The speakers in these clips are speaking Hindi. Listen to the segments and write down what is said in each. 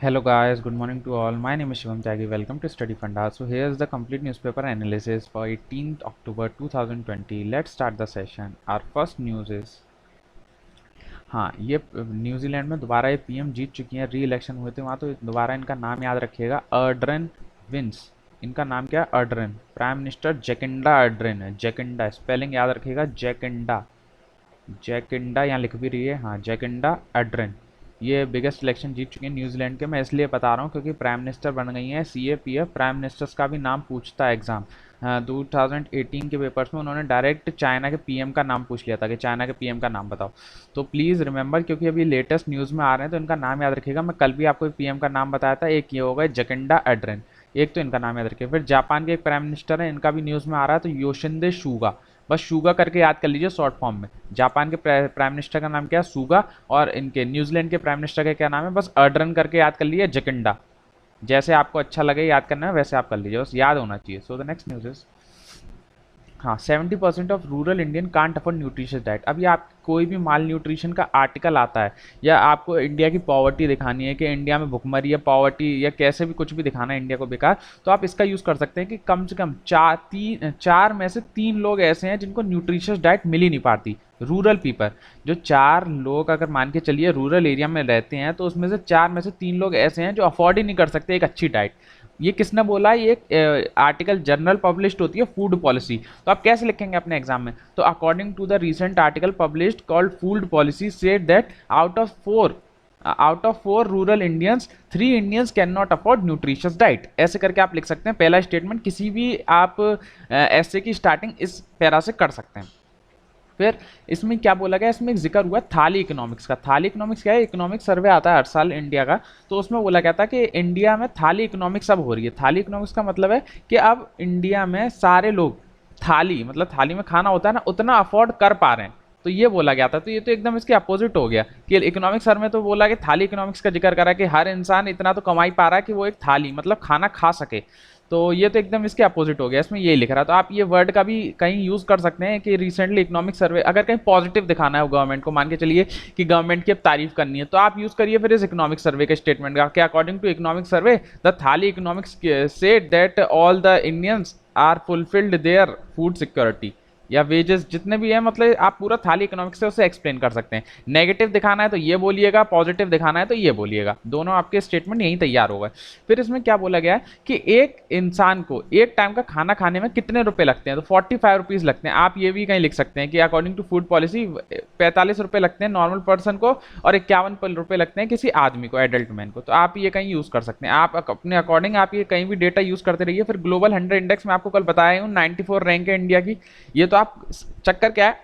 Hello guys, good morning to all. My name is Shivam Tyagi. Welcome to Study Funda. So here's the complete newspaper analysis for 18th October 2020. Let's start the session. Our first news is हाँ ये न्यूजीलैंड में दोबारा ये पीएम जीत चुकी हैं, री इलेक्शन हुए थे वहाँ, तो दोबारा इनका नाम याद रखिएगा, अर्ड्रन विंस। इनका नाम क्या है? अर्ड्रन। प्राइम मिनिस्टर जैकिंडा अर्ड्रन है। जैकिंडा स्पेलिंग याद रखिएगा, जैकिंडा। जैकिंडा यहाँ लिख भी रही है, हाँ जैकिंडा अर्ड्रन। ये बिगेस्ट इलेक्शन जीत चुके हैं न्यूजीलैंड के। मैं इसलिए बता रहा हूँ क्योंकि प्राइम मिनिस्टर बन गई हैं। सीएपीएफ प्राइम मिनिस्टर्स का भी नाम पूछता है एग्जाम। 2018 के पेपर्स में उन्होंने डायरेक्ट चाइना के पीएम का नाम पूछ लिया था कि चाइना के पीएम का नाम बताओ। तो प्लीज़ रिमेंबर, क्योंकि अभी लेटेस्ट न्यूज़ में आ रहे हैं तो इनका नाम याद रखिएगा। मैं कल भी आपको पीएम का नाम बताया था, एक ये होगा जैकिंडा अर्ड्रन, एक तो इनका नाम याद रखिए। फिर जापान के एक प्राइम मिनिस्टर है, इनका भी न्यूज़ में आ रहा है, तो योशिंदे सुगा। बस सुगा करके याद कर लीजिए शॉर्ट फॉर्म में। जापान के प्राइम मिनिस्टर का नाम क्या है? सुगा। और इनके न्यूजीलैंड के प्राइम मिनिस्टर का क्या नाम है? बस अर्ड्रन करके याद कर लीजिए, जैकिंडा। जैसे आपको अच्छा लगे याद करना है वैसे आप कर लीजिए, बस याद होना चाहिए। So the next news is हाँ 70% of rural Indian can't afford nutritious diet. अभी आप कोई भी माल न्यूट्रिशन का आर्टिकल आता है या आपको इंडिया की पॉवर्टी दिखानी है कि इंडिया में भुखमरी या पॉवर्टी या कैसे भी कुछ भी दिखाना है इंडिया को बेकार, तो आप इसका यूज़ कर सकते हैं कि कम से कम चार में से 3 लोग ऐसे हैं जिनको न्यूट्रिशियस डाइट मिल ही नहीं पाती। रूरल पीपल, जो 4 लोग अगर मान के चलिए रूरल एरिया में रहते हैं, तो उसमें से 4 में से 3 लोग ऐसे हैं जो अफोर्ड ही नहीं कर सकते एक अच्छी डाइट। ये किसने बोला? ये एक आर्टिकल जर्नल पब्लिश्ड होती है फूड पॉलिसी। तो आप कैसे लिखेंगे अपने एग्जाम में? तो according to the recent article published called food policy said that out of 4 rural Indians 3 Indians can not afford nutritious diet. ऐसे करके आप लिख सकते हैं। पहला स्टेटमेंट किसी भी आप ऐसे की स्टार्टिंग इस पैरा से कर सकते हैं। फिर इसमें क्या बोला गया? इसमें एक जिक्र हुआ थाली इकोनॉमिक्स का। थाली इकोनॉमिक्स क्या है? इकोनॉमिक सर्वे आता है हर साल इंडिया का, तो उसमें बोला गया था कि इंडिया में थाली इकोनॉमिक्स अब हो रही है। थाली इकोनॉमिक्स का मतलब है कि अब इंडिया में सारे लोग थाली, मतलब थाली में खाना होता है ना, उतना अफोर्ड कर पा रहे हैं। तो ये बोला गया था। तो ये तो एकदम इसके अपोजिट हो गया कि इकोनॉमिक्स सर में तो बोला कि थाली इकोनॉमिक्स का जिक्र करा कि हर इंसान इतना तो कमाई पा रहा है कि वो एक थाली मतलब खाना खा सके। तो ये तो एकदम इसके अपोजिट हो गया, इसमें यही लिख रहा है। तो आप ये वर्ड का भी कहीं यूज़ कर सकते हैं कि रिसेंटली इकोनॉमिक सर्वे, अगर कहीं पॉजिटिव दिखाना है गवर्नमेंट को, मान के चलिए कि गवर्नमेंट की अब तारीफ करनी है, तो आप यूज़ करिए फिर इस इकोनॉमिक सर्वे के स्टेटमेंट का कि according to economic survey the thali economics said that all the Indians are fulfilled their food security या वेजेस जितने भी हैं, मतलब आप पूरा थाली इकोनॉमिक्स से उसे एक्सप्लेन कर सकते हैं। नेगेटिव दिखाना है तो ये बोलिएगा, पॉजिटिव दिखाना है तो ये बोलिएगा, दोनों आपके स्टेटमेंट यहीं तैयार होगा। फिर इसमें क्या बोला गया है कि एक इंसान को एक टाइम का खाना खाने में कितने रुपए लगते हैं? तो 45 रुपीज़ लगते हैं। आप ये भी कहीं लिख सकते हैं कि अकॉर्डिंग टू फूड पॉलिसी 45 रुपये लगते हैं नॉर्मल पर्सन को और 51 रुपये लगते हैं किसी आदमी को, एडल्ट मैन को। तो आप ये कहीं यूज़ कर सकते हैं, आप अपने अकॉर्डिंग आप ये कहीं भी डेटा यूज़ करते रहिए। फिर ग्लोबल 100 इंडेक्स में आपको कल बताया हूँ 94 रैंक है इंडिया की। ये तो आप चक्कर क्या है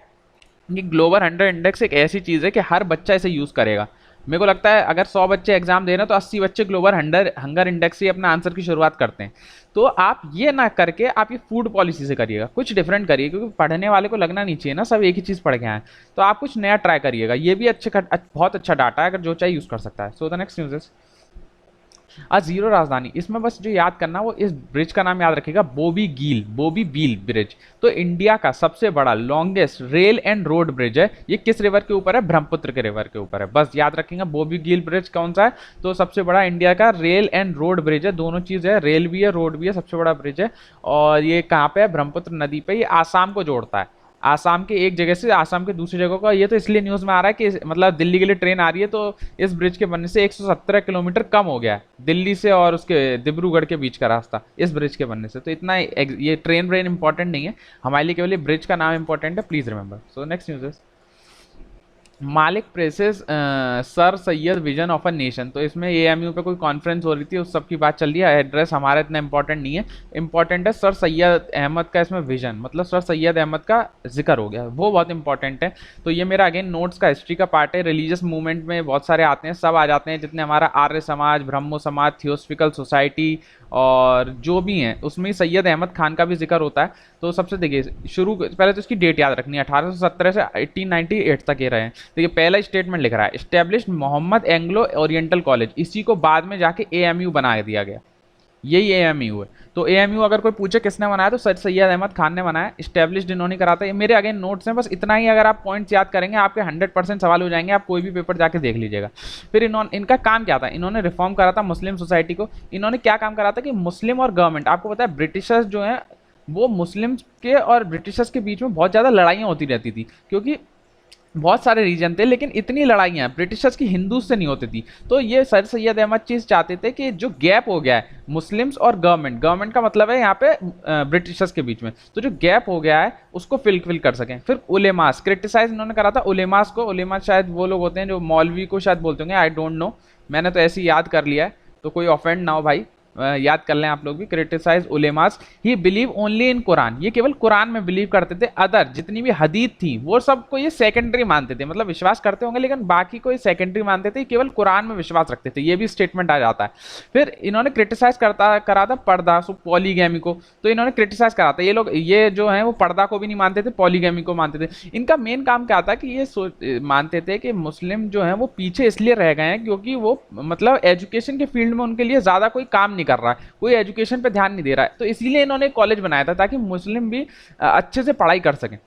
कि ग्लोबल 100 इंडेक्स एक ऐसी चीज़ है कि हर बच्चा इसे यूज़ करेगा। मेरे को लगता है अगर 100 बच्चे एग्जाम दे रहे हैं तो 80 बच्चे ग्लोबल हंगर इंडेक्स से अपना आंसर की शुरुआत करते हैं। तो आप ये ना करके आप ये फूड पॉलिसी से करिएगा, कुछ डिफरेंट करिए, क्योंकि पढ़ने वाले को लगना नहीं चाहिए ना सब एक ही चीज़ पढ़ के आए। तो आप कुछ नया ट्राई करिएगा। ये भी बहुत अच्छा डाटा है, अगर जो चाहिए यूज़ कर सकता है। So the next news is zero राजधानी। इसमें बस जो याद करना वो इस ब्रिज का नाम याद रखिएगा, बोबी बील ब्रिज। तो इंडिया का सबसे बड़ा longest rail and road bridge है। ये किस रिवर के ऊपर है? ब्रह्मपुत्र के रिवर के ऊपर है। बस याद रखेंगे बोबी गील ब्रिज कौन सा है, तो सबसे बड़ा इंडिया का रेल एंड रोड ब्रिज है। दोनों चीज़ है, रेल भी है रोड भी है, सबसे बड़ा ब्रिज है। और ये कहाँ पे है? ब्रह्मपुत्र नदी पे। ये आसाम को जोड़ता है, आसाम के एक जगह से आसाम के दूसरी जगह का। ये तो इसलिए न्यूज़ में आ रहा है कि मतलब दिल्ली के लिए ट्रेन आ रही है, तो इस ब्रिज के बनने से 117 किलोमीटर कम हो गया है दिल्ली से और उसके डिब्रूगढ़ के बीच का रास्ता इस ब्रिज के बनने से। तो इतना ये ट्रेन इंपॉर्टेंट नहीं है हमारे लिए, केवल ये ब्रिज का नाम इंपॉर्टेंट है, please remember. So next news is Malik praises sir Syed vision of a nation. तो इसमें एएमयू पे कोई कॉन्फ्रेंस हो रही थी, उस सब की बात चल रही है। एड्रेस हमारा इतना इंपॉर्टेंट नहीं है, इंपॉर्टेंट है सर सैयद अहमद का इसमें विजन, मतलब सर सैयद अहमद का जिक्र हो गया, वो बहुत इंपॉर्टेंट है। तो ये मेरा अगेन नोट्स का हिस्ट्री का पार्ट है। रिलीजियस मूवमेंट में बहुत सारे आते हैं, सब आ जाते हैं जितने हमारा आर्य समाज, ब्रह्मो समाज, थियोसफिकल सोसाइटी और जो भी हैं, उसमें सैयद अहमद खान का भी जिक्र होता है। तो सबसे देखिए शुरू पहले तो इसकी डेट याद रखनी है, 1817 से 1898 तक ये रहे हैं। देखिए पहला स्टेटमेंट लिख रहा है, established Mohammed Anglo Oriental college. इसी को बाद में जाके एएमयू बना दिया गया। यही एएमयू है। तो एएमयू अगर कोई पूछे किसने बनाया तो सर सैयद अहमद खान ने बनाया, इस्टेब्लिश्ड इन्होंने करा था। ये मेरे अगेन नोट्स हैं, बस इतना ही अगर आप पॉइंट्स याद करेंगे आपके 100% सवाल हो जाएंगे, आप कोई भी पेपर जाके देख लीजिएगा। फिर इन्होंने, इनका काम क्या था, इन्होंने रिफॉर्म करा था मुस्लिम सोसाइटी को। इन्होंने क्या काम करा था कि मुस्लिम और गवर्नमेंट, आपको पता है ब्रिटिशर्स जो हैं वो मुस्लिम्स के और ब्रिटिशर्स के बीच में बहुत ज़्यादा लड़ाइयाँ होती रहती थी, क्योंकि बहुत सारे रीजन थे, लेकिन इतनी लड़ाइयाँ ब्रिटिशर्स की हिंदू से नहीं होती थी। तो ये सर सैयद अहमद चीज़ चाहते थे कि जो गैप हो गया है मुस्लिम्स और गवर्नमेंट, गवर्नमेंट का मतलब है यहाँ पे ब्रिटिशर्स के बीच में, तो जो गैप हो गया है उसको फिल कर सकें। फिर उलेमास, क्रिटिसाइज इन्होंने करा था उलेमास को। उलेमास शायद वो लोग होते हैं जो मौलवी को शायद बोलते होंगे, आई डोंट नो, मैंने तो ऐसे ही याद कर लिया है, तो कोई ऑफेंड ना हो भाई, याद कर लें आप लोग भी। Criticise ulemas, he believe only in Quran, ये केवल कुरान में बिलीव करते थे। अदर जितनी भी हदीत थी वो सबको ये सेकेंडरी मानते थे, मतलब विश्वास करते होंगे लेकिन बाकी को ये सेकेंडरी मानते थे, केवल कुरान में विश्वास रखते थे, ये भी स्टेटमेंट आ जाता है। फिर इन्होंने क्रिटिसाइज करा था पर्दा, सो पॉलीगैमी को, तो इन्होंने क्रिटिसाइज करा था। ये लोग ये जो है वो पर्दा को भी नहीं मानते थे, पॉलीगैमी को मानते थे। इनका मेन काम क्या था कि ये मानते थे कि मुस्लिम जो है वो पीछे इसलिए रह गए हैं क्योंकि वो मतलब एजुकेशन के फील्ड में उनके लिए ज़्यादा कोई काम नहीं कर रहा है, कोई एजुकेशन पे ध्यान नहीं दे रहा है, तो इसीलिए इन्होंने कॉलेज बनाया था ताकि मुस्लिम भी अच्छे से पढ़ाई कर सकें।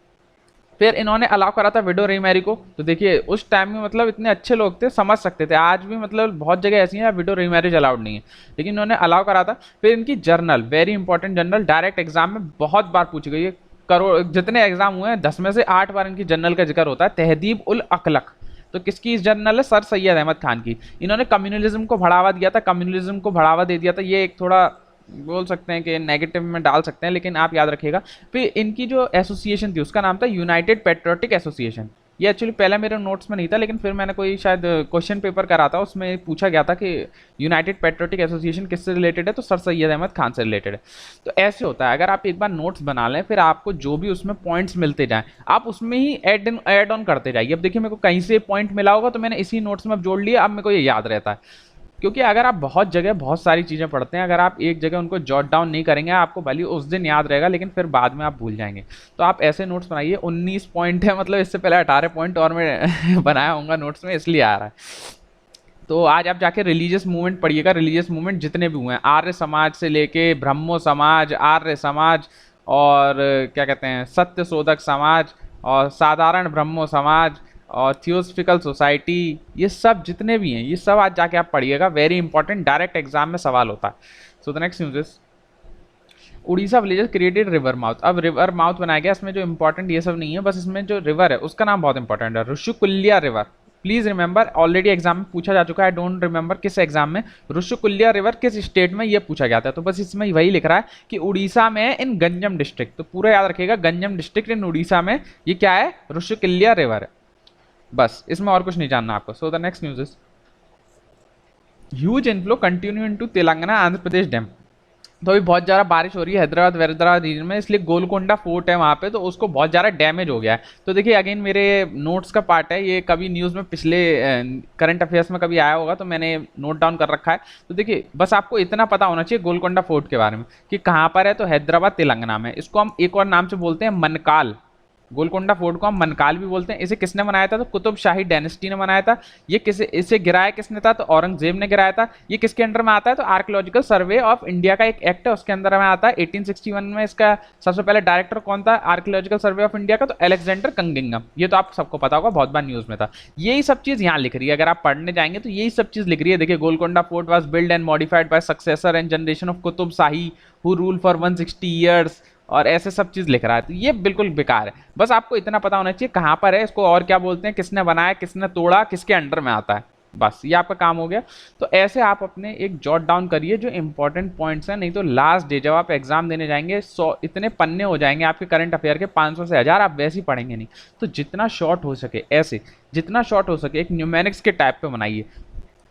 फिर इन्होंने अलाउ करा था विडो रीमैरी को। तो देखिए उस टाइम में मतलब इतने अच्छे लोग थे, समझ सकते थे। आज भी मतलब बहुत जगह ऐसी हैं विडो रीमैरिज अलाउड नहीं है, लेकिन इन्होंने अलाउ करा था। फिर इनकी journal, very important journal, direct exam में बहुत बार पूछी गई है। करोड़ जितने एग्जाम हुए हैं 10 में से 8 बार इनकी जर्नल का जिक्र होता है, तहदीब उल अकलक। तो किसकी इस जर्नल है, सर सैयद अहमद खान की। इन्होंने कम्युनलिज्म को बढ़ावा दिया था, कम्युनलिज्म को बढ़ावा दे दिया था। ये एक थोड़ा बोल सकते हैं कि नेगेटिव में डाल सकते हैं, लेकिन आप याद रखिएगा। फिर इनकी जो एसोसिएशन थी उसका नाम था यूनाइटेड पेट्रियोटिक एसोसिएशन। ये एक्चुअली पहले मेरे नोट्स में नहीं था, लेकिन फिर मैंने कोई शायद क्वेश्चन पेपर करा था, उसमें पूछा गया था कि यूनाइटेड पेट्रियोटिक एसोसिएशन किससे रिलेटेड है, तो सर सैयद अहमद खान से रिलेटेड है। तो ऐसे होता है, अगर आप एक बार नोट्स बना लें फिर आपको जो भी उसमें पॉइंट्स मिलते जाएं आप उसमें ही ऐड ऑन करते जाइए। अब देखिए मेरे को कहीं से पॉइंट मिला होगा तो मैंने इसी नोट्स में अब जोड़ लिया, अब मेरे को ये याद रहता है। क्योंकि अगर आप बहुत जगह बहुत सारी चीज़ें पढ़ते हैं, अगर आप एक जगह उनको जॉट डाउन नहीं करेंगे आपको भले उस दिन याद रहेगा लेकिन फिर बाद में आप भूल जाएंगे। तो आप ऐसे नोट्स बनाइए। 19 पॉइंट है, मतलब इससे पहले 18 पॉइंट और मैं बनाया होगा नोट्स में, इसलिए आ रहा है। तो आज आप जाके रिलीजियस मूवमेंट पढ़िएगा, रिलीजियस मूवमेंट जितने भी हुए हैं, आर्य समाज से लेके ब्रह्मो समाज, आर्य समाज, और क्या कहते हैं सत्य शोधक समाज, और साधारण ब्रह्मो समाज, और थियोसफिकल सोसाइटी, ये सब जितने भी हैं ये सब आज जाके आप पढ़िएगा, वेरी इंपॉर्टेंट, डायरेक्ट एग्जाम में सवाल होता है। So the next news is Orissa villages created river mouth. अब रिवर माउथ बनाया गया, इसमें जो इंपॉर्टेंट ये सब नहीं है, बस इसमें जो रिवर है उसका नाम बहुत इंपॉर्टेंट है, Rushikulya river. Please remember, already exam में पूछा जा चुका है, आई डोंट रिमेंबर किस एग्जाम में, ऋषिकुल्या रिवर किस स्टेट में ये पूछा गया था। तो बस इसमें वही लिख रहा है कि उड़ीसा में इन गंजम डिस्ट्रिक्ट, तो पूरा याद रखिएगा गंजम डिस्ट्रिक्ट इन उड़ीसा में ये क्या है, ऋषिकुल्या रिवर है। बस इसमें और कुछ नहीं जानना आपको। So the next news is huge inflow continue into Telangana Andhra Pradesh dam. तो अभी बहुत ज़्यादा बारिश हो रही है हैदराबाद रीजन में, इसलिए गोलकोंडा फोर्ट है वहाँ पे, तो उसको बहुत ज़्यादा डैमेज हो गया है। तो देखिए अगेन मेरे नोट्स का पार्ट है ये, कभी न्यूज़ में पिछले करंट अफेयर्स में कभी आया होगा तो मैंने नोट डाउन कर रखा है। तो देखिए बस आपको इतना पता होना चाहिए गोलकोंडा फोर्ट के बारे में कि कहाँ पर है, तो हैदराबाद तेलंगाना में। इसको हम एक और नाम से बोलते हैं मनकाल। गोलकोंडा फोर्ट को हम मनकाल भी बोलते हैं। इसे किसने बनाया था, तो कुतुब शाही डायनेस्टी ने बनाया था। ये इसे गिराया किसने था, तो औरंगजेब ने गिराया था। ये किसके अंडर में आता है, तो आर्कियोलॉजिकल सर्वे ऑफ इंडिया का एक एक्ट है उसके अंदर में आता है। 1861 में इसका सबसे पहले डायरेक्टर कौन था आर्कियोलॉजिकल सर्वे ऑफ इंडिया का, तो अलेक्जेंडर कंगिंगम। ये तो आप सबको पता होगा, बहुत बार न्यूज में था। यही सब चीज यहाँ लिख रही है, अगर आप पढ़ने जाएंगे तो यही सब चीज लिख रही है। देखिए Golconda fort was build and modified by successor and generation of Qutub shahi who rule for 160 years, और ऐसे सब चीज लिख रहा है। तो ये बिल्कुल बेकार है, बस आपको इतना पता होना चाहिए कहाँ पर है, इसको और क्या बोलते हैं, किसने बनाया, किसने तोड़ा, किसके अंडर में आता है, बस ये आपका काम हो गया। तो ऐसे आप अपने एक जॉट डाउन करिए जो इंपॉर्टेंट पॉइंट्स हैं, नहीं तो लास्ट डे जब आप एग्जाम देने जाएंगे 100 इतने पन्ने हो जाएंगे आपके करंट अफेयर के, 500 से 1000, आप वैसे ही पढ़ेंगे नहीं। तो जितना शॉर्ट हो सके, ऐसे जितना शॉर्ट हो सके एक न्यूमेरिक्स के टाइप पे बनाइए,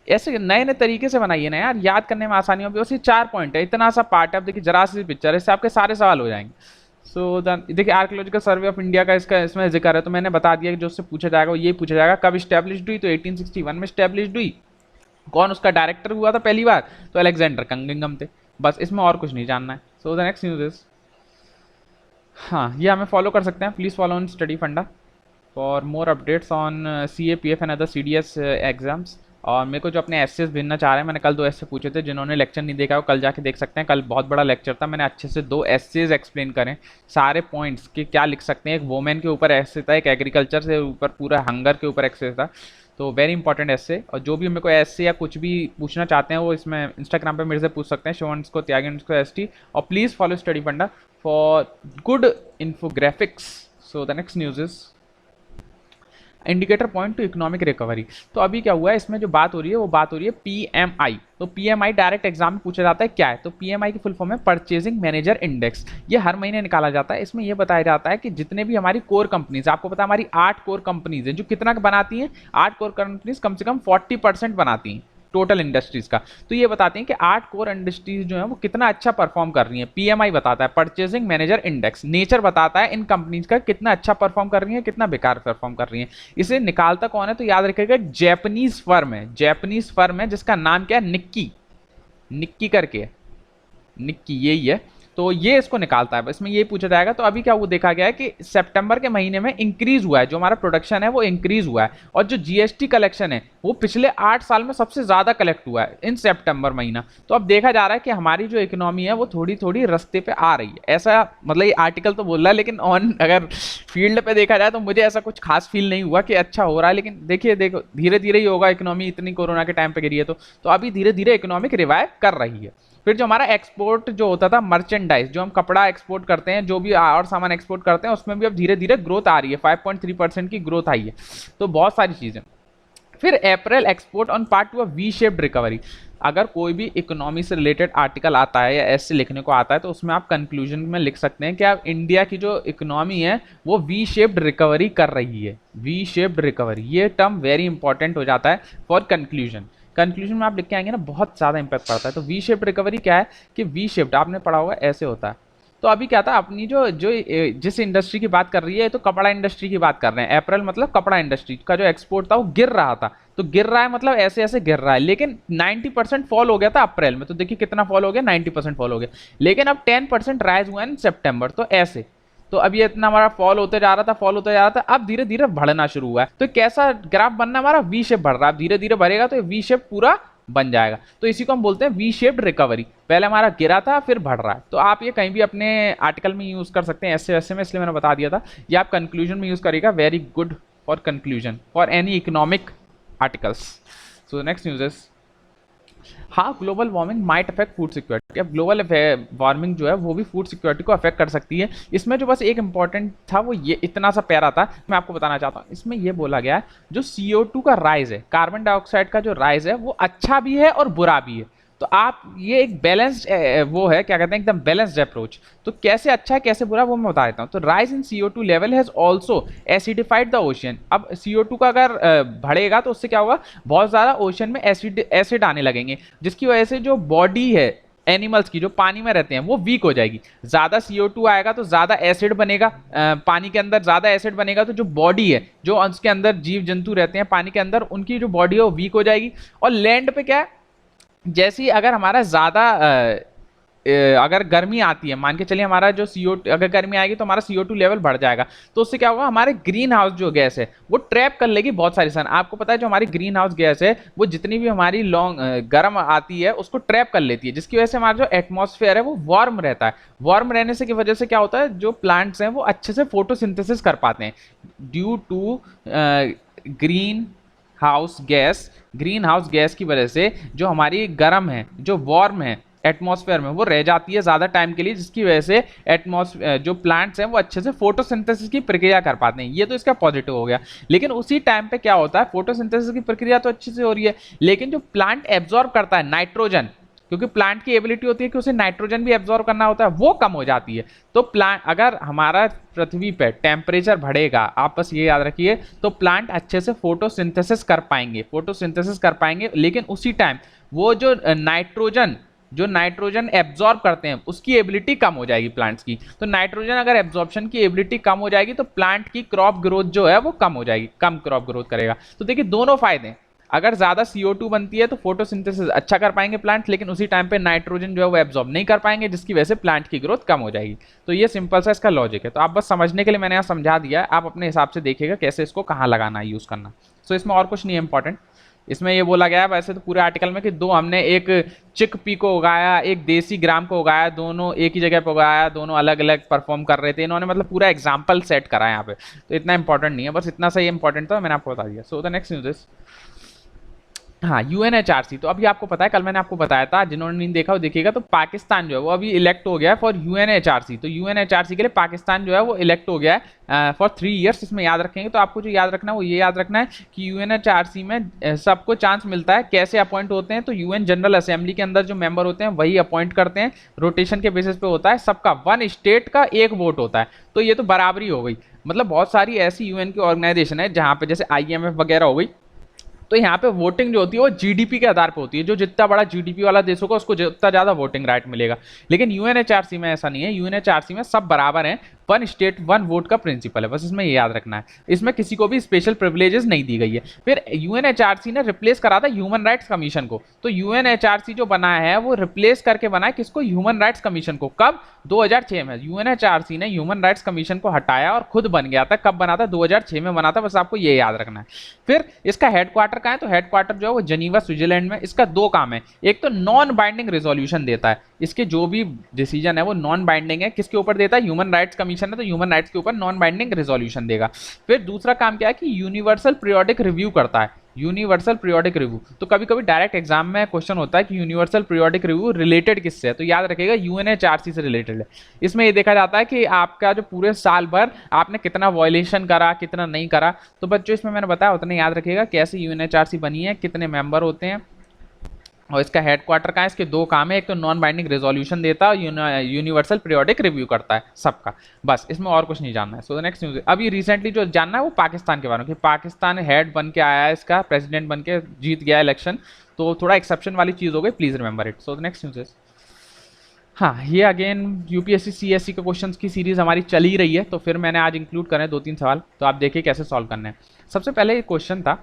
ऐसे नए नए तरीके से बनाइए ना यार, याद करने में आसानी होगी। बस ये 4 पॉइंट है, इतना सा पार्ट है। अब देखिए जरा सी पिक्चर है, इससे आपके सारे सवाल हो जाएंगे। सो देखिए आर्कियोलॉजिकल सर्वे ऑफ इंडिया का इसका इसमें जिक्र है, तो मैंने बता दिया कि जो उससे पूछा जाएगा वो ये पूछा जाएगा, कब स्टैब्लिश्ड हुई, तो 1861 में स्टैब्लिश्ड हुई। कौन उसका डायरेक्टर हुआ था पहली बार, तो अलेक्जेंडर कंगिंगम थे। बस इसमें और कुछ नहीं जानना है। So the next news is, हाँ ये हमें फॉलो कर सकते हैं, प्लीज फॉलो ऑन स्टडी फंडा for more updates on CA PF and other CDS exams. और मेरे को जो अपने एसेस भेजना चाह रहे हैं, मैंने कल 2 एसे पूछे थे, जिन्होंने लेक्चर नहीं देखा वो कल जाके देख सकते हैं। कल बहुत बड़ा लेक्चर था, मैंने अच्छे से 2 एसेज एक्सप्लेन करें, सारे पॉइंट्स कि क्या लिख सकते हैं। एक वोमेन के ऊपर एसे था, एक एग्रीकल्चर से ऊपर पूरा हंगर के ऊपर एसे था। तो वेरी इंपॉर्टेंट एसे, और जो भी मेरे को एसे या कुछ भी पूछना चाहते हैं वो इसमें इंस्टाग्राम पे मेरे से पूछ सकते हैं, _त्यागी_ST। और प्लीज़ फॉलो स्टडी फंडा for good infographics. So the next news is indicator point two economic recovery. तो अभी क्या हुआ है, इसमें जो बात हो रही है वो बात हो रही है पीएमआई। तो पीएमआई डायरेक्ट एग्जाम में पूछा जाता है क्या है, तो पीएमआई की फुल फॉर्म है परचेजिंग मैनेजर इंडेक्स। ये हर महीने निकाला जाता है। इसमें ये बताया जाता है कि जितने भी हमारी कोर कंपनीज, आपको पता है हमारी 8 कोर कंपनीज है जो कितना बनाती हैं, 8 कोर कंपनीज कम से कम 40% बनाती हैं टोटल इंडस्ट्रीज का। तो ये बताते हैं कि 8 कोर इंडस्ट्रीज जो है वो कितना अच्छा परफॉर्म कर रही हैं। पीएमआई बताता है, परचेजिंग मैनेजर इंडेक्स, नेचर बताता है इन कंपनीज का कितना अच्छा परफॉर्म कर रही है, कितना बेकार परफॉर्म कर रही है। इसे निकालता कौन है, तो याद रखिएगा जैपनीज फर्म है, जैपनीज फर्म है जिसका नाम क्या है, निक्की, निक्की करके, निक्की यही है। तो ये इसको निकालता है, इसमें ये पूछा जाएगा। तो अभी क्या वो देखा गया है कि सितंबर के महीने में इंक्रीज हुआ है, जो हमारा प्रोडक्शन है वो इंक्रीज हुआ है, और जो जीएसटी कलेक्शन है वो पिछले 8 साल में सबसे ज्यादा कलेक्ट हुआ है इन सितंबर महीना। तो अब देखा जा रहा है कि हमारी जो इकोनॉमी है वो थोड़ी थोड़ी रास्ते पे आ रही है, ऐसा मतलब ये आर्टिकल तो बोल रहा है, लेकिन ऑन अगर फील्ड पे देखा जाए तो मुझे ऐसा कुछ खास फील नहीं हुआ कि अच्छा हो रहा है। लेकिन देखिए, देखो धीरे धीरे ही होगा, इकोनॉमी इतनी कोरोना के टाइम पे गिरी है तो अभी धीरे धीरे इकोनॉमिक रिवाइव कर रही है। फिर जो हमारा एक्सपोर्ट जो होता था, मर्चेंडाइज, जो हम कपड़ा एक्सपोर्ट करते हैं, जो भी और सामान एक्सपोर्ट करते हैं, उसमें भी अब धीरे धीरे ग्रोथ आ रही है, 5.3% की ग्रोथ आई है। तो बहुत सारी चीजें। फिर April export on part to V shaped recovery. अगर कोई भी इकोनॉमी से रिलेटेड आर्टिकल आता है या ऐसे लिखने को आता है तो उसमें आप कंक्लूजन में लिख सकते हैं कि आप इंडिया की जो इकोनॉमी है वो वी शेप्ड रिकवरी कर रही है। वी शेप्ड रिकवरी, ये टर्म वेरी इंपॉर्टेंट हो जाता है फॉर कंक्लूजन। कंक्लूजन में आप लिख के आएंगे ना, बहुत ज़्यादा इंपैक्ट पड़ता है। तो वी शेप्ड रिकवरी क्या है कि वी शेप्ड आपने पढ़ा होगा ऐसे होता है। तो अभी क्या था, अपनी जो जो जिस इंडस्ट्री की बात कर रही है, तो कपड़ा इंडस्ट्री की बात कर रहे हैं। अप्रैल मतलब कपड़ा इंडस्ट्री का जो एक्सपोर्ट था वो गिर रहा था। तो गिर रहा है मतलब ऐसे ऐसे गिर रहा है, लेकिन 90% फॉल हो गया था अप्रैल में। तो देखिए कितना फॉल हो गया, 90% फॉल हो गया। लेकिन अब 10% राइज हुआ है सितंबर। तो ऐसे, तो अब ये इतना हमारा फॉल होते जा रहा था, फॉल होते जा रहा था, अब धीरे धीरे बढ़ना शुरू हुआ है। तो कैसा ग्राफ बनना, हमारा वी शेप बढ़ रहा है, अब धीरे धीरे बढ़ेगा तो वी शेप पूरा बन जाएगा। तो इसी को हम बोलते हैं वी शेप्ड रिकवरी। पहले हमारा गिरा था फिर बढ़ रहा है। तो आप ये कहीं भी अपने आर्टिकल में यूज कर सकते हैं, ऐसे वैसे में, इसलिए मैंने बता दिया था। ये आप कंक्लूजन में यूज करेगा, very good for conclusion for any economic articles. So next news is, हाँ global warming might affect food security. अब ग्लोबल वार्मिंग जो है वो भी फूड सिक्योरिटी को अफेक्ट कर सकती है। इसमें जो बस एक इंपॉर्टेंट था वो ये इतना सा प्यारा था, मैं आपको बताना चाहता हूँ। इसमें ये बोला गया है जो CO2 का राइज है, कार्बन डाइऑक्साइड का जो राइज है वो अच्छा भी है और बुरा भी है। तो आप ये एक बैलेंस्ड वो है, क्या कहते हैं, एकदम बैलेंस्ड अप्रोच। तो कैसे अच्छा है कैसे बुरा वो मैं बता देता हूँ। तो rise in CO2 level has also acidified the ocean. अब CO2 का अगर बढ़ेगा तो उससे क्या होगा, बहुत ज़्यादा ओशन में एसिड आने लगेंगे, जिसकी वजह से जो बॉडी है एनिमल्स की जो पानी में रहते हैं वो वीक हो जाएगी। ज्यादा CO2 आएगा तो ज्यादा एसिड बनेगा, पानी के अंदर ज्यादा एसिड बनेगा तो जो बॉडी है, जो उसके अंदर जीव जंतु रहते हैं पानी के अंदर, उनकी जो बॉडी है वो वीक हो जाएगी। और लैंड पे क्या है, जैसी अगर हमारा ज्यादा अगर गर्मी आती है, मान के चलिए हमारा जो CO2, अगर गर्मी आएगी तो हमारा CO2 लेवल बढ़ जाएगा। तो उससे क्या होगा, हमारे ग्रीन हाउस जो गैस है वो ट्रैप कर लेगी बहुत सारी सन। आपको पता है जो हमारी ग्रीन हाउस गैस है वो जितनी भी हमारी गर्म आती है उसको ट्रैप कर लेती है, जिसकी वजह से हमारा जो एटमॉस्फेयर है वो वार्म रहता है। वार्म रहने से की वजह से क्या होता है, जो प्लांट्स हैं वो अच्छे से फोटोसिंथेसिस कर पाते हैं due to greenhouse gas. Greenhouse gas की वजह से जो हमारी गर्म है, जो वार्म है एटमॉस्फेयर में, वो रह जाती है ज़्यादा टाइम के लिए, जिसकी वजह से एटमॉस्फेयर जो प्लांट्स हैं वो अच्छे से फोटोसिंथेसिस की प्रक्रिया कर पाते हैं। ये तो इसका पॉजिटिव हो गया। लेकिन उसी टाइम पे क्या होता है, फोटोसिंथेसिस की प्रक्रिया तो अच्छे से हो रही है, लेकिन जो प्लांट एब्जॉर्ब करता है नाइट्रोजन, क्योंकि प्लांट की एबिलिटी होती है कि उसे नाइट्रोजन भी एब्जॉर्ब करना होता है, वो कम हो जाती है। तो प्लांट, अगर हमारा पृथ्वी पे टेम्परेचर बढ़ेगा, आप बस ये याद रखिए, तो प्लांट अच्छे से फोटोसिंथेसिस कर पाएंगे, फोटोसिंथेसिस कर पाएंगे। लेकिन उसी टाइम वो जो नाइट्रोजन एब्जॉर्ब करते हैं उसकी एबिलिटी कम हो जाएगी प्लांट्स की। तो नाइट्रोजन अगर एब्जॉर्प्शन की एबिलिटी कम हो जाएगी तो प्लांट की क्रॉप ग्रोथ जो है वो कम हो जाएगी, कम क्रॉप ग्रोथ करेगा। तो देखिए दोनों फायदे हैं, अगर ज्यादा CO2 बनती है तो फोटोसिंथेसिस अच्छा कर पाएंगे प्लांट, लेकिन उसी टाइम पे नाइट्रोजन जो है वो एब्जॉर्ब नहीं कर पाएंगे, जिसकी वजह से प्लांट की ग्रोथ कम हो जाएगी। तो ये सिंपल सा इसका लॉजिक है। तो आप बस समझने के लिए मैंने यहाँ समझा दिया, आप अपने हिसाब से देखिएगा कैसे इसको कहाँ लगाना है, यूज करना। सो इसमें और कुछ नहीं है इंपॉर्टेंट। इसमें ये बोला गया है वैसे तो पूरे आर्टिकल में कि दो हमने एक चिक पी को उगाया, एक देसी ग्राम को उगाया, दोनों एक ही जगह पे उगाया, दोनों अलग अलग परफॉर्म कर रहे थे। इन्होंने मतलब पूरा एग्जाम्पल सेट करा है यहाँ पे, तो इतना इंपॉर्टेंट नहीं है, बस इतना सही इंपॉर्टेंट था, मैंने आपको बता दिया। So the next news is, हाँ, यूएनएचआरसी। तो अभी आपको पता है, कल मैंने आपको बताया था, जिन्होंने नहीं देखा वो देखिएगा, तो पाकिस्तान जो है वो अभी इलेक्ट हो गया है फॉर यूएनएचआरसी। तो यूएनएचआरसी के लिए पाकिस्तान जो है वो इलेक्ट हो गया है फॉर 3 ईयर्स। इसमें याद रखेंगे तो आपको जो याद रखना है वो ये याद रखना है कि यूएनएचआरसी में सबको चांस मिलता है। कैसे अपॉइंट होते हैं, तो यूएन जनरल असेंबली के अंदर जो मेंबर होते हैं वही अपॉइंट करते हैं, रोटेशन के बेसिस पे होता है, सबका 1 स्टेट का 1 वोट होता है। तो ये तो बराबरी हो गई। मतलब बहुत सारी ऐसी यूएन की ऑर्गेनाइजेशन है जहाँ पे जैसे आईएमएफ वगैरह हो गई, तो यहाँ पे वोटिंग जो होती है वो जीडीपी के आधार पे होती है। जो जितना बड़ा जीडीपी वाला देश होगा उसको जितना ज्यादा वोटिंग राइट मिलेगा। लेकिन यूएनएचआरसी में ऐसा नहीं है, यूएनएचआरसी में सब बराबर हैं, 1 स्टेट 1 वोट का प्रिंसिपल है, बस इसमें ये याद रखना है। इसमें किसी को भी स्पेशल प्रिविलेजेस नहीं दी गई है। फिर यूएनएचआरसी ने रिप्लेस करा था ह्यूमन राइट्स कमीशन को। तो यूएनएचआरसी जो बना है वो रिप्लेस करके बना है किसको, ह्यूमन राइट्स कमीशन को। कब, 2006 में यूएनएचआरसी ने ह्यूमन राइट्स कमीशन को हटाया और खुद बन गया था। कब बना था, 2006 में बना था, बस आपको ये याद रखना है। फिर इसका हेडक्वार्टर कहाँ है, तो हेडक्वार्टर जो है वो जेनीवा स्विट्जरलैंड में। इसका 2 काम है, एक तो नॉन बाइंडिंग रेजोल्यूशन देता है, इसके जो भी डिसीजन है वो नॉन बाइंडिंग है। किसके ऊपर देता है, ह्यूमन राइट्स कमीशन है, तो ह्यूमन राइट्स के ऊपर नॉन बाइंडिंग रेजोल्यूशन देगा। फिर दूसरा काम क्या है कि यूनिवर्सल पीरियोडिक रिव्यू करता है, यूनिवर्सल पीरियोडिक रिव्यू। तो कभी कभी डायरेक्ट एग्जाम में क्वेश्चन होता है कि यूनिवर्सल पीरियोडिक रिव्यू रिलेटेड किससे है, तो याद रखिएगा यूएनएचआरसी से रिलेटेड है। इसमें ये देखा जाता है कि आपका जो पूरे साल भर आपने कितना वायलेशन करा, कितना नहीं करा। तो बच्चों इसमें मैंने बताया उतना याद रखिएगा कैसे यूएनएचआरसी बनी है, कितने मेंबर होते हैं और इसका हेडक्वार्टर कहाँ है। इसके 2 काम है, एक तो नॉन बाइंडिंग रेजोल्यूशन देता है और यूनिवर्सल पीरियोडिक रिव्यू करता है सबका, बस इसमें और कुछ नहीं जानना है। सो द नेक्स्ट न्यूज, अभी रिसेंटली जो जानना है वो पाकिस्तान के बारे में कि पाकिस्तान हेड बन के आया है, इसका प्रेसिडेंट बन के जीत गया इलेक्शन। तो थोड़ा एक्सेप्शन वाली चीज हो गई, please remember it. So the next news, हाँ, ये अगेन यूपीएससी सीएससी के क्वेश्चंस की सीरीज हमारी चल ही रही है, तो फिर मैंने आज इंक्लूड करे 2-3 सवाल, तो आप देखिए कैसे सॉल्व करने हैं। सबसे पहले ये क्वेश्चन था,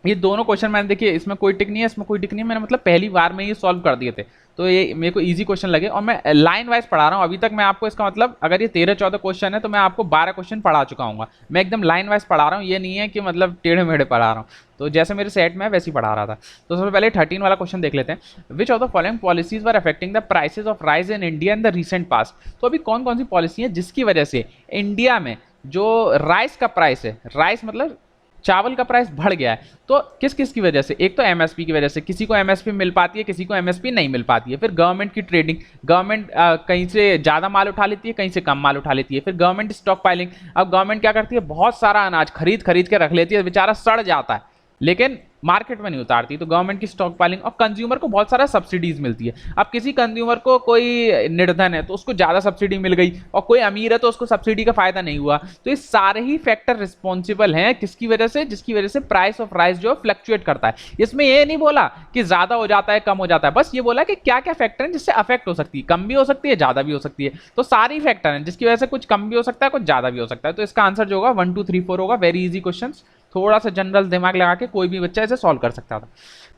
ये दोनों क्वेश्चन मैंने देखिए, इसमें कोई टिक नहीं है, इसमें कोई टिक नहीं है, मैंने मतलब पहली बार में ही सॉल्व कर दिए थे, तो ये मेरे को इजी क्वेश्चन लगे और मैं लाइन वाइज पढ़ा रहा हूँ अभी तक। मैं आपको इसका मतलब अगर ये 13-14 क्वेश्चन है तो मैं आपको 12 क्वेश्चन पढ़ा चुका हूँ। मैं एकदम लाइन वाइज पढ़ा रहा हूँ, ये नहीं है कि मतलब टेढ़े मेढ़े पढ़ा रहा हूँ। तो जैसे मेरे सेट में वैसे ही पढ़ा रहा था। तो सबसे पहले 13 वाला क्वेश्चन देख लेते हैं। Which of the following policies were affecting the prices of rice in India in the recent past. तो अभी कौन कौन सी पॉलिसी है जिसकी वजह से इंडिया में जो राइस का प्राइस है, राइस मतलब चावल का प्राइस बढ़ गया है, तो किस किस की वजह से। एक तो एमएसपी की वजह से, किसी को एमएसपी मिल पाती है, किसी को एमएसपी नहीं मिल पाती है। फिर गवर्नमेंट की ट्रेडिंग, गवर्नमेंट कहीं से ज़्यादा माल उठा लेती है, कहीं से कम माल उठा लेती है। फिर गवर्नमेंट स्टॉक पाइलिंग, अब गवर्नमेंट क्या करती है, बहुत सारा अनाज खरीद खरीद के रख लेती है, बेचारा सड़ जाता है लेकिन मार्केट में नहीं उतारती, तो गवर्नमेंट की स्टॉक पाइलिंग। और कंज्यूमर को बहुत सारा सब्सिडीज मिलती है। अब किसी कंज्यूमर को, कोई निर्धन है तो उसको ज्यादा सब्सिडी मिल गई और कोई अमीर है तो उसको सब्सिडी का फायदा नहीं हुआ। तो ये सारे ही फैक्टर रिस्पॉन्सिबल हैं किसकी वजह से, जिसकी वजह से प्राइस ऑफ राइस जो फ्लक्चुएट करता है। इसमें ये नहीं बोला कि ज्यादा हो जाता है कम हो जाता है, बस ये बोला कि क्या क्या फैक्टर हैं जिससे अफेक्ट हो सकती है, कम भी हो सकती है ज्यादा भी हो सकती है। तो सारी फैक्टर हैं जिसकी वजह से कुछ कम भी हो सकता है कुछ ज्यादा भी हो सकता है। तो इसका आंसर जो होगा 1 2 3 4 होगा। वेरी इजी क्वेश्चन, थोड़ा सा जनरल दिमाग लगा के कोई भी बच्चा इसे सॉल्व कर सकता था।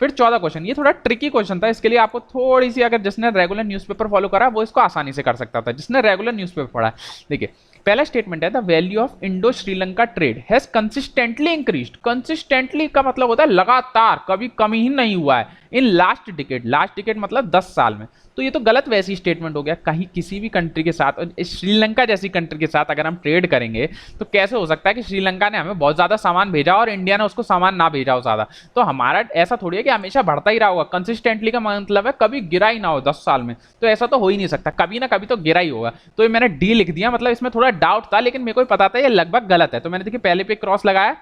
फिर 14 क्वेश्चन, ये थोड़ा ट्रिकी क्वेश्चन था, इसके लिए आपको थोड़ी सी, अगर जिसने रेगुलर न्यूज़पेपर फॉलो करा वो इसको आसानी से कर सकता था, जिसने रेगुलर न्यूज़पेपर पढ़ा। देखिए पहला स्टेटमेंट है, the value of Indo Sri Lanka trade has consistently increased. Consistently का मतलब होता है लगातार, कभी कमी ही नहीं हुआ है in last decade. Last decade मतलब 10 साल में। तो ये तो गलत वैसी स्टेटमेंट हो गया। कहीं किसी भी कंट्री के साथ, श्रीलंका जैसी कंट्री के साथ अगर हम ट्रेड करेंगे तो कैसे हो सकता है कि श्रीलंका ने हमें बहुत ज्यादा सामान भेजा और इंडिया ने उसको सामान ना भेजा हो ज्यादा। तो हमारा ऐसा थोड़ी है कि हमेशा बढ़ता ही रहा होगा। कंसिस्टेंटली का मतलब है कभी गिरा ही ना हो 10 साल में, तो ऐसा तो हो ही नहीं सकता, कभी ना कभी तो गिरा ही होगा। तो ये मैंने डी लिख दिया, मतलब इसमें थोड़ा डाउट था लेकिन मेरे को पता था ये लगभग गलत है। तो मैंने देखिए पहले पे क्रॉस लगाया,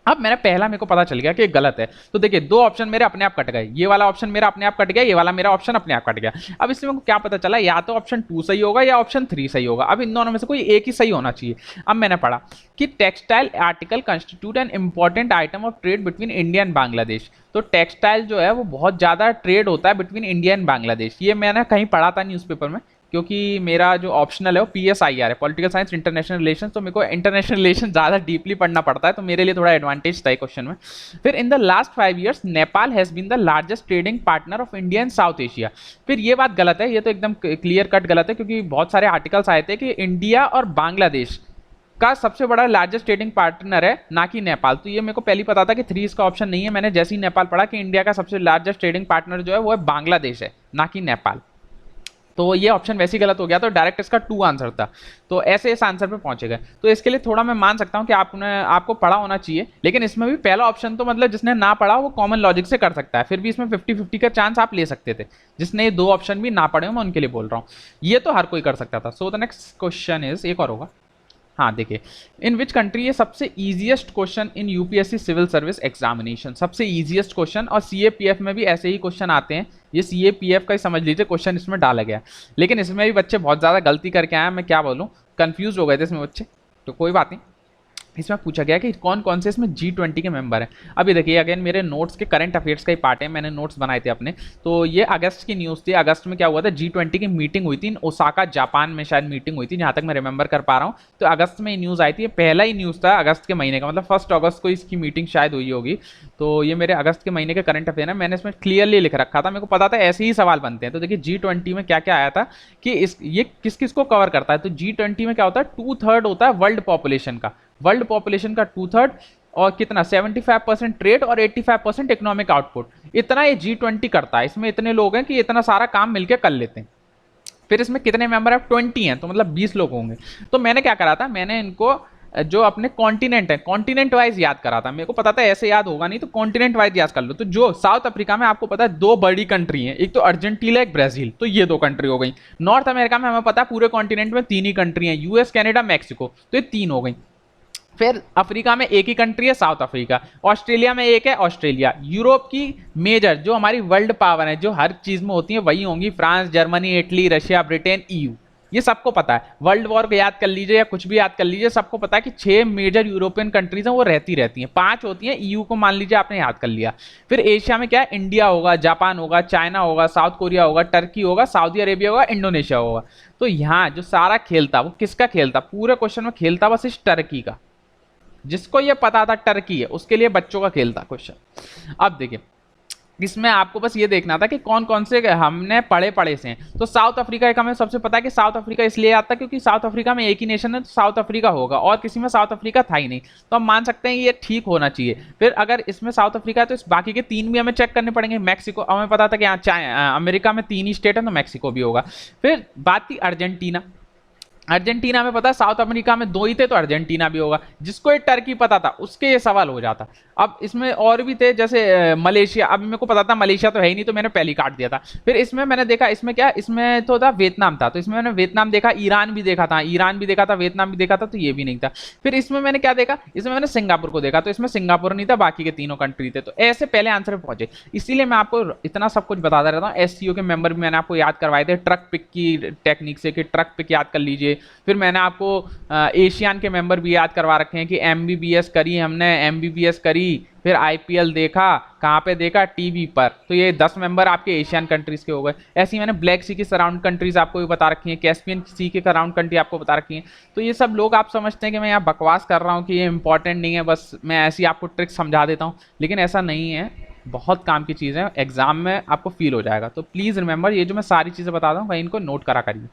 अब मेरा पहला मेरे को पता चल गया कि गलत है। तो देखिए 2 ऑप्शन मेरे अपने आप कट गए, ये वाला ऑप्शन मेरा अपने आप कट गया, ये वाला मेरा ऑप्शन अपने आप कट गया। अब इसमें मेरे को क्या पता चला, या तो ऑप्शन 2 सही होगा या ऑप्शन 3 सही होगा। अब इन दोनों में से कोई एक ही सही होना चाहिए। अब मैंने पढ़ा कि textile article constitute an important item of trade between India and Bangladesh. तो टेक्सटाइल जो है वो बहुत ज्यादा ट्रेड होता है बिटवीन इंडिया एंड बांग्लादेश। ये मैंने कहीं पढ़ा था न्यूज़पेपर में, क्योंकि मेरा जो ऑप्शनल है वो PSIR है, पॉलिटिकल साइंस इंटरनेशनल रिलेशन। तो मेरे को इंटरनेशनल रिलेशन ज़्यादा डीपली पढ़ना पड़ता है, तो मेरे लिए थोड़ा एडवांटेज था क्वेश्चन में। फिर in the last 5 years Nepal has been the largest trading partner of India in South Asia. फिर ये बात गलत है, ये तो एकदम क्लियर कट गलत है, क्योंकि बहुत सारे आर्टिकल्स आए थे कि इंडिया और बांग्लादेश का सबसे बड़ा लार्जेस्ट ट्रेडिंग पार्टनर है, ना कि नेपाल। तो ये मेरे को पहले पता था कि 3 इसका ऑप्शन नहीं है। मैंने जैसे ही नेपाल पढ़ा कि इंडिया का सबसे लार्जेस्ट ट्रेडिंग पार्टनर जो है वो है बांग्लादेश है, ना कि नेपाल। तो ये ऑप्शन वैसे ही गलत हो गया, तो डायरेक्ट इसका 2 आंसर था। तो ऐसे इस आंसर पे पहुंचे गए। तो इसके लिए थोड़ा मैं मान सकता हूं कि आपको पढ़ा होना चाहिए, लेकिन इसमें भी पहला ऑप्शन तो मतलब जिसने ना पढ़ा वो कॉमन लॉजिक से कर सकता है, फिर भी इसमें 50-50 का चांस आप ले सकते थे। जिसने ये 2 ऑप्शन भी ना पढ़े हो मैं उनके लिए बोल रहा हूँ, ये तो हर कोई कर सकता था। So the next question is, एक और होगा। हाँ देखिए, इन विच कंट्री, ये सबसे easiest question in UPSC civil service examination, सबसे इजीएस्ट क्वेश्चन। और सीएपीएफ में भी ऐसे ही क्वेश्चन आते हैं। ये सीएपीएफ का ही समझ लीजिए क्वेश्चन इसमें डाला गया, लेकिन इसमें भी बच्चे बहुत ज़्यादा गलती करके आए हैं। मैं क्या बोलूँ, कंफ्यूज हो गए थे इसमें बच्चे, तो कोई बात नहीं। इसमें पूछा गया कि कौन कौन से इसमें G20 के मेंबर हैं। अभी देखिए अगेन मेरे नोट्स के करंट अफेयर्स का ही पार्ट है, मैंने नोट्स बनाए थे अपने। तो ये अगस्त की न्यूज़ थी। अगस्त में क्या हुआ था, G20 की मीटिंग हुई थी ओसाका जापान में, शायद मीटिंग हुई थी जहाँ तक मैं रिमेंबर कर पा रहा हूँ। तो अगस्त में ये न्यूज़ आई थी, ये पहला ही न्यूज़ था अगस्त के महीने का, मतलब 1 अगस्त को इसकी मीटिंग शायद हुई होगी। तो ये मेरे अगस्त के महीने के करंट अफेयर है, मैंने इसमें क्लियरली लिख रखा था, मेरे को पता था ऐसे ही सवाल बनते हैं। तो देखिए G20 में क्या क्या आया था कि ये किस किस को कवर करता है। तो G20 में क्या होता है, 2/3 होता है वर्ल्ड पॉपुलेशन का, वर्ल्ड पॉपुलेशन का 2/3, और कितना 75% ट्रेड और 85% इकोनॉमिक आउटपुट, इतना ये G20 करता है। इसमें इतने लोग हैं कि इतना सारा काम मिलकर कर लेते हैं। फिर इसमें कितने मेंबर है, 20 हैं, तो मतलब 20 लोग होंगे। तो मैंने क्या करा था, मैंने इनको जो अपने कॉन्टिनेंट है, कॉन्टिनेंट वाइज याद करा था। मेरे को पता था ऐसे याद होगा नहीं, तो कॉन्टिनेंट वाइज याद कर लो। तो जो साउथ अफ्रीका में आपको पता है 2 बड़ी कंट्री हैं, एक तो अर्जेंटीना, एक ब्राजील, तो ये 2 कंट्री हो गई। नॉर्थ अमेरिका में हमें पता है पूरे कॉन्टिनेंट में 3 ही कंट्री हैं, यूएस, कनाडा, मैक्सिको, तो ये 3 हो गई। फिर अफ्रीका में एक ही कंट्री है, साउथ अफ्रीका। ऑस्ट्रेलिया में एक है, ऑस्ट्रेलिया। यूरोप की मेजर जो हमारी वर्ल्ड पावर है, जो हर चीज में होती है, वही होंगी, France, Germany, Italy, Russia, Britain, EU. ये सबको पता है। वर्ल्ड वॉर को याद कर लीजिए या कुछ भी याद कर लीजिए, सबको पता है कि 6 मेजर यूरोपियन कंट्रीज हैं, वो रहती हैं। 5 होती हैं, ईयू को मान लीजिए आपने याद कर लिया। फिर एशिया में क्या है, इंडिया होगा, जापान होगा, चाइना होगा, साउथ कोरिया होगा, टर्की होगा, सऊदी अरेबिया होगा, इंडोनेशिया होगा। तो यहाँ जो सारा खेल था वो किसका खेल था, पूरे क्वेश्चन में खेल था बस इस टर्की का। जिसको ये पता था टर्की है, उसके लिए बच्चों का खेल था क्वेश्चन। अब देखिए इसमें आपको बस ये देखना था कि कौन कौन से हमने पढ़े से हैं। तो साउथ अफ्रीका एक हमें सबसे पता है कि साउथ अफ्रीका इसलिए आता है क्योंकि साउथ अफ्रीका में एक ही नेशन है, तो साउथ अफ्रीका होगा, और किसी में साउथ अफ्रीका था ही नहीं। तो हम मान सकते हैं ये ठीक होना चाहिए। फिर अगर इसमें साउथ अफ्रीका है तो इस बाकी के 3 भी हमें चेक करने पड़ेंगे। मैक्सिको हमें पता था कि यहाँ अमेरिका में 3 ही स्टेट है, तो मैक्सिको भी होगा। फिर बात थी अर्जेंटीना। अर्जेंटीना में पता है, साउथ अमेरिका में 2 ही थे, तो अर्जेंटीना भी होगा। जिसको ये टर्की पता था उसके ये सवाल हो जाता। अब इसमें और भी थे, जैसे मलेशिया। अब मेरे को पता था मलेशिया तो है ही नहीं, तो मैंने पहले काट दिया था। फिर इसमें मैंने देखा, इसमें क्या, इसमें तो था वियतनाम था, तो इसमें मैंने वियतनाम देखा, ईरान भी देखा था, वियतनाम भी देखा था, तो ये भी नहीं था। फिर इसमें मैंने क्या देखा, इसमें मैंने सिंगापुर को देखा, तो इसमें सिंगापुर नहीं था, बाकी के तीनों कंट्री थे। तो ऐसे पहले आंसर पे पहुंचे। इसीलिए मैं आपको इतना सब कुछ बताता रहता हूँ। एससीओ के मेंबर भी मैंने आपको याद करवाए थे ट्रक पिक की टेक्निक से, कि ट्रक पिक याद कर लीजिए। फिर मैंने आपको एशियन के मेंबर भी याद करवा रखे हैं कि एमबीबीएस करी हमने, एमबीबीएस करी, फिर आईपीएल देखा, कहाँ पे देखा, टीवी पर। तो ये 10 मेंबर आपके एशियन कंट्रीज के हो गए। ऐसे ही मैंने ब्लैक सी की सराउंड कंट्रीज आपको भी बता रखी हैं, कैस्पियन सी के सराउंड कंट्री आपको बता रखी हैं। तो ये सब लोग आप समझते हैं कि मैं यहाँ बकवास कर रहा हूँ, कि ये इंपॉर्टेंट नहीं है, बस मैं ऐसी आपको ट्रिक समझा देता हूँ, लेकिन ऐसा नहीं है। बहुत काम की चीज़ है, एग्जाम में आपको फील हो जाएगा। तो प्लीज़ रिमेंबर, ये जो मैं सारी चीज़ें बता रहा हूँ कहीं इनको नोट करा करिए।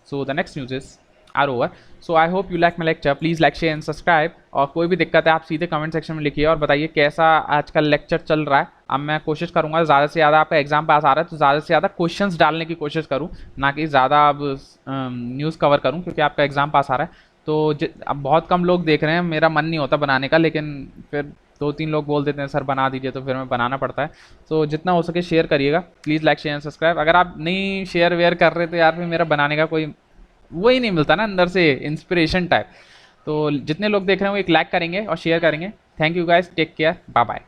So the next news is are over. So I hope you like my lecture. Please like, share and subscribe. और कोई भी दिक्कत है आप सीधे कमेंट सेक्शन में लिखिए और बताइए कैसा आज का लेक्चर चल रहा है। अब मैं कोशिश करूंगा ज़्यादा से ज़्यादा, आपका एग्जाम पास आ रहा है तो ज़्यादा से ज़्यादा क्वेश्चंस डालने की कोशिश करूं, ना कि ज़्यादा अब न्यूज़ कवर करूं, क्योंकि आपका एग्जाम पास आ रहा है। तो अब बहुत कम लोग देख रहे हैं, मेरा मन नहीं होता बनाने का, लेकिन फिर 2-3 लोग बोल देते हैं सर बना दीजिए, तो फिर मैं बनाना पड़ता है। तो जितना हो सके शेयर करिएगा। Please like, share and subscribe. अगर आप नहीं शेयर वेयर कर रहे तो यार फिर मेरा बनाने का कोई वो ही नहीं मिलता ना अंदर से इंस्पिरेशन टाइप। तो जितने लोग देख रहे हैं वो एक लाइक करेंगे और शेयर करेंगे। Thank you guys, take care, bye bye.